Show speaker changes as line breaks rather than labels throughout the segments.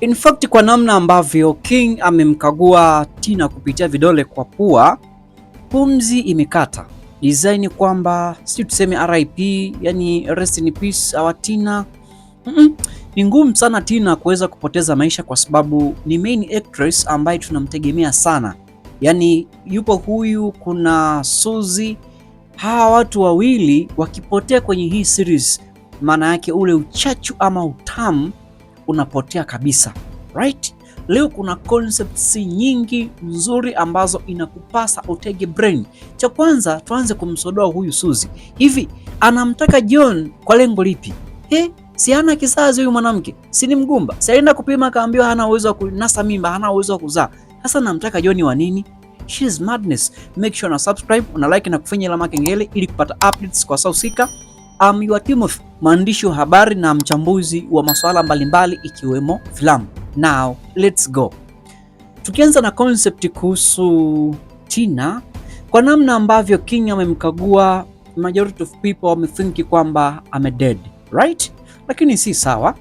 In fact, kwa namna ambavyo King amemkagua Tina kupitia vidole kwa pua, pumzi imekata. Design kwamba si tuseme RIP, yani rest in peace our Tina. Ni ngumu sana Tina kuweza kupoteza maisha kwa sababu ni main actress ambaye tunamtegemea sana. Yani yupo huyu, kuna Suzy. Hawa watu wawili wakipotea kwenye hii series, maana yake ule uchachu ama utamu unapotea kabisa, right? Leo kuna concepts nyingi nzuri ambazo inakupasa utege brain. Cha kwanza tuanze kumsodoa huyu Suzy. Hivi anamtaka John kwa lengo lipi? Si hana kizazi huyu mwanamke? Si ni mgumba? Si aenda kupima akaambiwa hana uwezo wa kunasa mimba, hana uwezo wa kuzaa. Sasa namtaka John wa nini? She's madness. Make sure na subscribe, una like na kufanya alama kengele ili kupata updates kwa saa husika. I'm your Timothy, mwandishi wa habari na mchambuzi wa masuala mbalimbali ikiwemo filamu. Now, let's go. Tukianza na concept kuhusu Tina, kwa namna ambavyo King amemkagua, majority of people wamethinki kwamba ame dead, right? Lakini si sawa.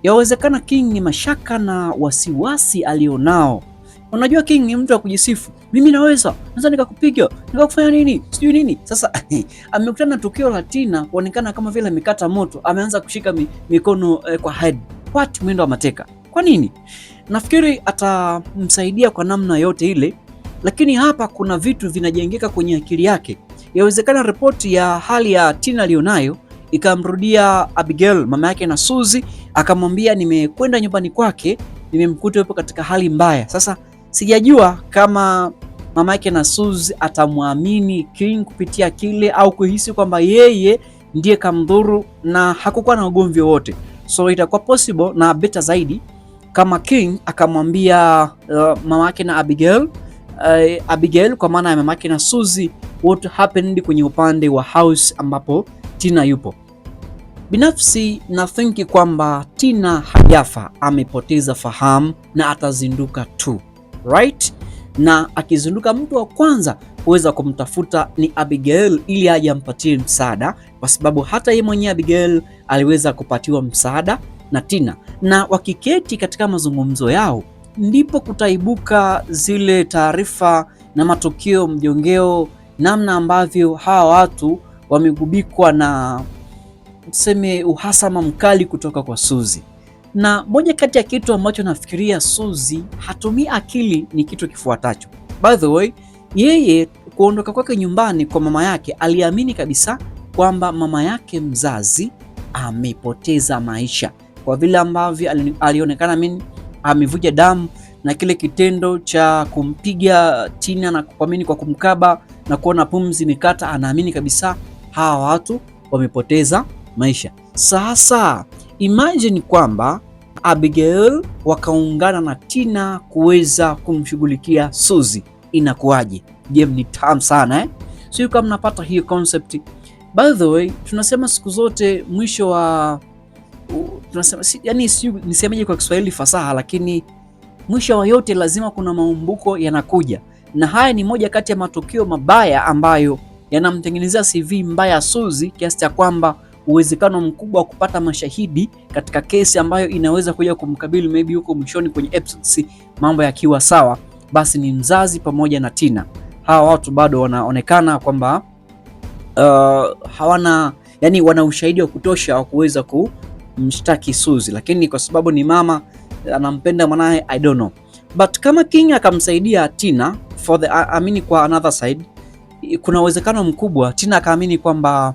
Yawezekana King ni mashaka na wasiwasi alionao. Unajua King ni mtu wa kujisifu. Mimi naweza nikakupiga, nikakufanya nini? Sijui nini. Sasa amekutana na tukio la Tina kuonekana kama vile amekata moto, ameanza kushika mikono kwa head. What, mwendo wa mateka. Kwa nini? Nafikiri atamsaidia kwa namna yote ile, lakini hapa kuna vitu vinajengeka kwenye akili yake. Yawezekana ripoti ya hali ya Tina alionayo ikamrudia Abigail, mama yake na Suzy, akamwambia nimekwenda nyumbani kwake, nimemkuta yupo katika hali mbaya. Sasa sijajua kama mama yake na Suzy atamwamini King kupitia kile au kuhisi kwamba yeye ndiye kamdhuru na hakukuwa na ugomvi wote. So itakuwa possible na better zaidi kama King akamwambia mama yake na Abigail kwa maana ya mama yake na Suzy what happened kwenye upande wa house ambapo Tina yupo. Binafsi na think kwamba Tina hajafa, amepoteza fahamu na atazinduka tu, right? Na akizinduka, mtu wa kwanza kuweza kumtafuta ni Abigail ili aje ampatie msaada, kwa sababu hata yeye mwenyewe Abigail aliweza kupatiwa msaada na Tina, na wakiketi katika mazungumzo yao ndipo kutaibuka zile taarifa na matukio mjongeo, namna ambavyo hawa watu wamegubikwa na tuseme uhasama mkali kutoka kwa Suzy. Na moja kati ya kitu ambacho nafikiria Suzy hatumii akili ni kitu kifuatacho. By the way, yeye kuondoka kwake nyumbani kwa mama yake, aliamini kabisa kwamba mama yake mzazi amepoteza maisha, kwa vile ambavyo alionekana amevuja damu na kile kitendo cha kumpiga Tina na kuamini kwa kumkaba na kuona pumzi imekata, anaamini kabisa hawa watu wamepoteza maisha. Sasa imagine kwamba Abigail wakaungana na Tina kuweza kumshughulikia Suzy, inakuwaje? Game ni tamu sana Sio kama mnapata hiyo concept. By the way, tunasema siku zote mwisho wa tunasema yani nisemeje kwa Kiswahili fasaha, lakini mwisho wa yote lazima kuna maumbuko yanakuja, na haya ni moja kati ya matukio mabaya ambayo yanamtengenezea CV mbaya Suzy, kiasi cha kwamba uwezekano mkubwa wa kupata mashahidi katika kesi ambayo inaweza kuja kumkabili maybe huko mwishoni kwenye episodes, mambo yakiwa sawa, basi ni mzazi pamoja na Tina. Hawa watu bado wanaonekana kwamba hawana, yani wana ushahidi wa kutosha wa kuweza kumshtaki Suzy, lakini kwa sababu ni mama anampenda mwanae, I don't know. But kama King akamsaidia Tina for the amini kwa another side, kuna uwezekano mkubwa Tina akaamini kwamba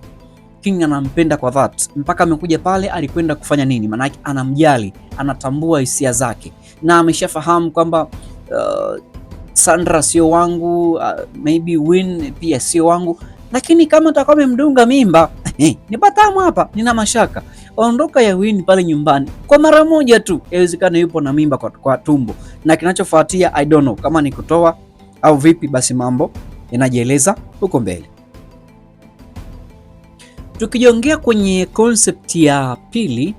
King anampenda kwa that, mpaka amekuja pale alikwenda kufanya nini? Maana anamjali, anatambua hisia zake, na ameshafahamu kwamba Sandra sio wangu, maybe Win pia sio wangu, lakini kama atakuwa amemdunga mimba ni patamu hapa, nina mashaka. Ondoka ya Win pale nyumbani kwa mara moja tu, inawezekana yupo na mimba kwa tumbo, na kinachofuatia I don't know kama ni kutoa au vipi, basi mambo yanajieleza huko mbele. Tukijiongea kwenye concept ya pili,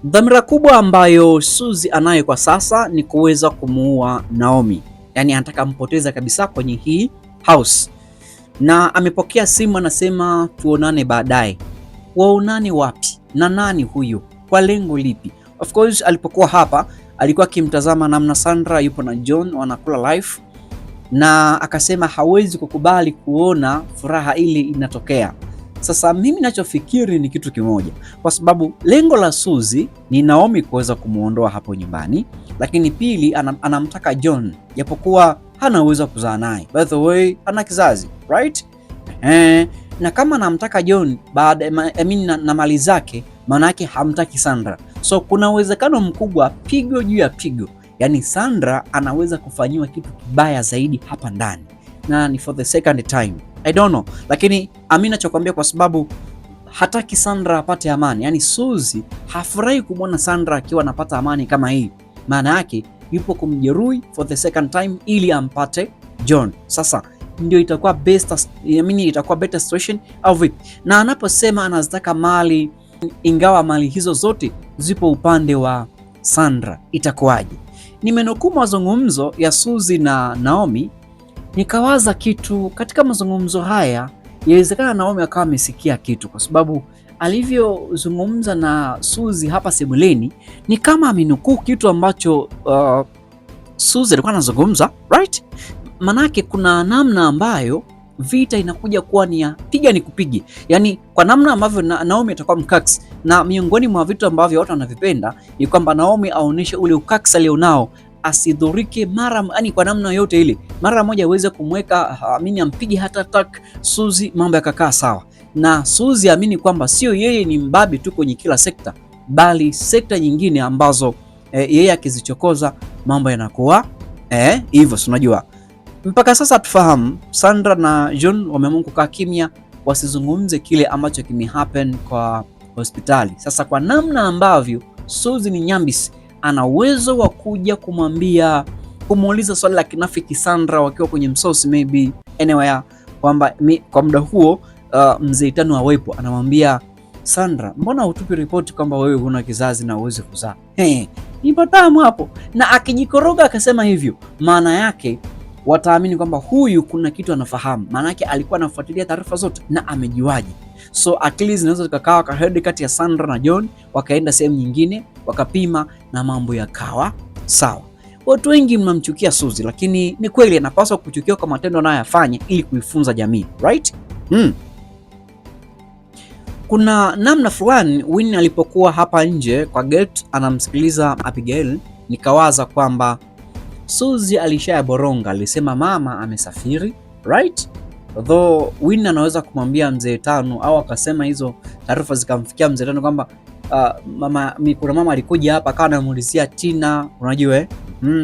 dhamira kubwa ambayo Suzy anayo kwa sasa ni kuweza kumuua Naomi. Yani anataka mpoteza kabisa kwenye hii house, na amepokea simu, anasema tuonane baadaye. Waonane wapi? Na nani huyu? Kwa lengo lipi? Of course alipokuwa hapa alikuwa akimtazama namna Sandra yupo na John wanakula life, na akasema hawezi kukubali kuona furaha ile inatokea. Sasa mimi ninachofikiri ni kitu kimoja, kwa sababu lengo la Suzy ni Naomi kuweza kumuondoa hapo nyumbani, lakini pili anamtaka John, japokuwa hana uwezo wa kuzaa naye. By the way, hana kizazi, right? Na kama anamtaka John baada na mali zake, maana yake hamtaki Sandra. So kuna uwezekano mkubwa pigo juu ya pigo, yani Sandra anaweza kufanyiwa kitu kibaya zaidi hapa ndani, na ni for the second time. I don't know, lakini Amina chokwambia, kwa sababu hataki Sandra apate amani. Yani Suzy hafurahi kumwona Sandra akiwa anapata amani kama hii, maana yake yupo kumjeruhi for the second time ili ampate John. Sasa ndio itakuwa best, itakuwa better situation au vipi? Na anaposema anazitaka mali, ingawa mali hizo zote zipo upande wa Sandra, itakuwaje? Nimenukuu mazungumzo ya Suzy na Naomi, nikawaza kitu katika mazungumzo haya. Inawezekana Naomi akawa amesikia kitu, kwa sababu alivyozungumza na Suzy hapa sebuleni ni kama amenukuu kitu ambacho Suzy alikuwa anazungumza, right? Manake kuna namna ambayo vita inakuja kuwa ni ya piga ni kupige, yani kwa namna ambavyo Naomi atakuwa mkaks, na miongoni mwa vitu ambavyo watu wanavipenda ni kwamba Naomi aoneshe ule ukaks alionao, asidhurike yani kwa namna yote ile, mara moja aweze kumweka ampige hata attack Suzy, mambo yakakaa sawa. Na Suzy amini kwamba sio yeye ni mbabe tu kwenye kila sekta, bali sekta nyingine ambazo yeye akizichokoza mambo yanakuwa hivyo. Unajua, mpaka sasa tufahamu Sandra na John wameamua kukaa kimya, wasizungumze kile ambacho kimehappen kwa hospitali. Sasa kwa namna ambavyo Suzy ni nyambisi, ana uwezo wa kuja kumuuliza swali la kinafiki Sandra wakiwa kwenye msosi maybe anywhere, kwamba kwa muda huo mzee Tanu awepo, anamwambia Sandra, mbona hutupi ripoti kwamba wewe huna kizazi na uweze kuzaa? Nipo tamu hapo. Na akijikoroga akasema hivyo, maana yake wataamini kwamba huyu kuna kitu anafahamu, maana yake alikuwa anafuatilia taarifa zote na amejuaje. So akili zinaweza zikakaa wakahedi kati ya Sandra na John, wakaenda sehemu nyingine wakapima na mambo yakawa sawa. Watu wengi mnamchukia Suzy, lakini ni kweli anapaswa kuchukiwa kwa matendo anayoyafanya ili kuifunza jamii, right? Kuna namna fulani Winnie alipokuwa hapa nje kwa gate anamsikiliza Abigail, nikawaza kwamba Suzy alishaya boronga, alisema mama amesafiri, right? Although Winnie anaweza kumwambia mzee Tanu, au akasema hizo taarifa zikamfikia mzee Tanu kwamba kuna mama alikuja hapa akawa anamuulizia Tina, unajua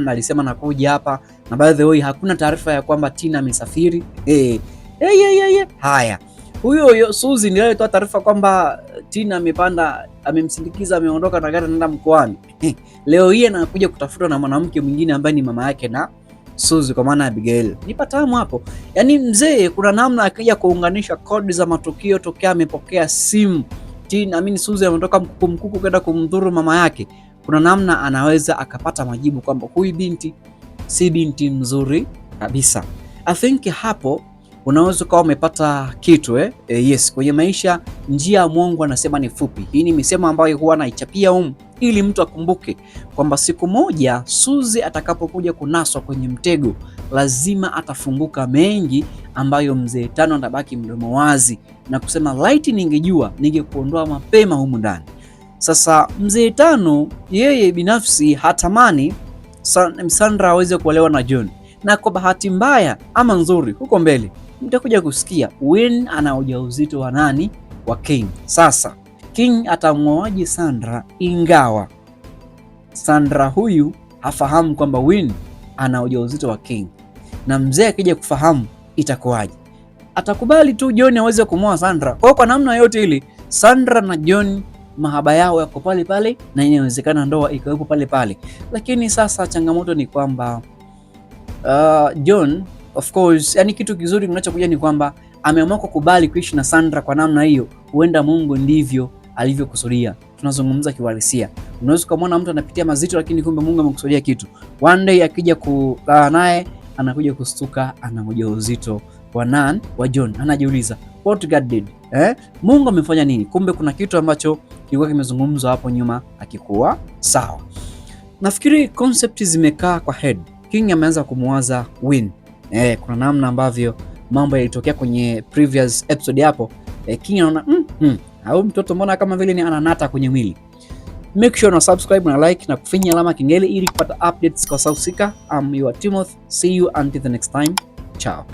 alisema nakuja hapa, na by the way hakuna taarifa ya kwamba Tina amesafiri. Haya, huyo Suzy ndiye alitoa taarifa kwamba Tina amepanda, amemsindikiza, ameondoka na gari anaenda mkoani. Leo hii anakuja kutafutwa na mwanamke mwingine ambaye ni mama yake na Suzy, kwa maana Abigail. Nipatamu hapo. Yaani mzee kuna namna akija kuunganisha kodi za matukio tokea amepokea simu Suzy ametoka mkuku kwenda kumdhuru mama yake. Kuna namna anaweza akapata majibu kwamba huyu binti si binti mzuri kabisa. I think hapo unaweza kuwa umepata kitu yes, kwenye maisha njia ya Mungu anasema ni fupi. Hii ni misemo ambayo huwa anaichapia ili mtu akumbuke kwamba siku moja Suzy atakapokuja kunaswa kwenye mtego, lazima atafunguka mengi ambayo mzee Tano atabaki mdomo wazi na kusema light, ningejua ningekuondoa mapema humu ndani. Sasa mzee Tano yeye binafsi hatamani Sandra aweze kuolewa na John, na kwa bahati mbaya ama nzuri, huko mbele mtakuja kusikia Win ana ujauzito wa nani? Wa King. Sasa King atamwoaje Sandra ingawa Sandra huyu hafahamu kwamba Win ana ujauzito wa King? Na mzee akija kufahamu itakuwaje? Atakubali tu John aweze kumwoa Sandra? Kwa namna yote ile Sandra na John mahaba yao yako pale pale, na inawezekana ndoa ikawepo pale pale. Lakini sasa changamoto ni kwamba John of course, yani kitu kizuri kinachokuja ni kwamba ameamua kukubali kuishi na Sandra kwa namna hiyo. Huenda Mungu ndivyo alivyokusudia. Tunazungumza kiuhalisia. Unaweza kumwona mtu anapitia mazito, lakini kumbe Mungu amekusudia kitu. One day akija kulala naye anakuja kustuka ana ujauzito wa nani? Wa John. Anajiuliza what God did? Mungu amefanya nini? Kumbe kuna kitu ambacho kilikuwa kimezungumzwa hapo nyuma akikuwa sawa. Nafikiri concept zimekaa kwa head. King ameanza kumuwaza Win. Kuna namna ambavyo mambo yalitokea kwenye previous episode hapo. King anaona au mtoto mbona kama vile ni ananata kwenye mwili. Make sure na subscribe na like na kufinya alama kengele ili kupata updates kwa sahusika. I'm your Timothy. See you until the next time. Ciao.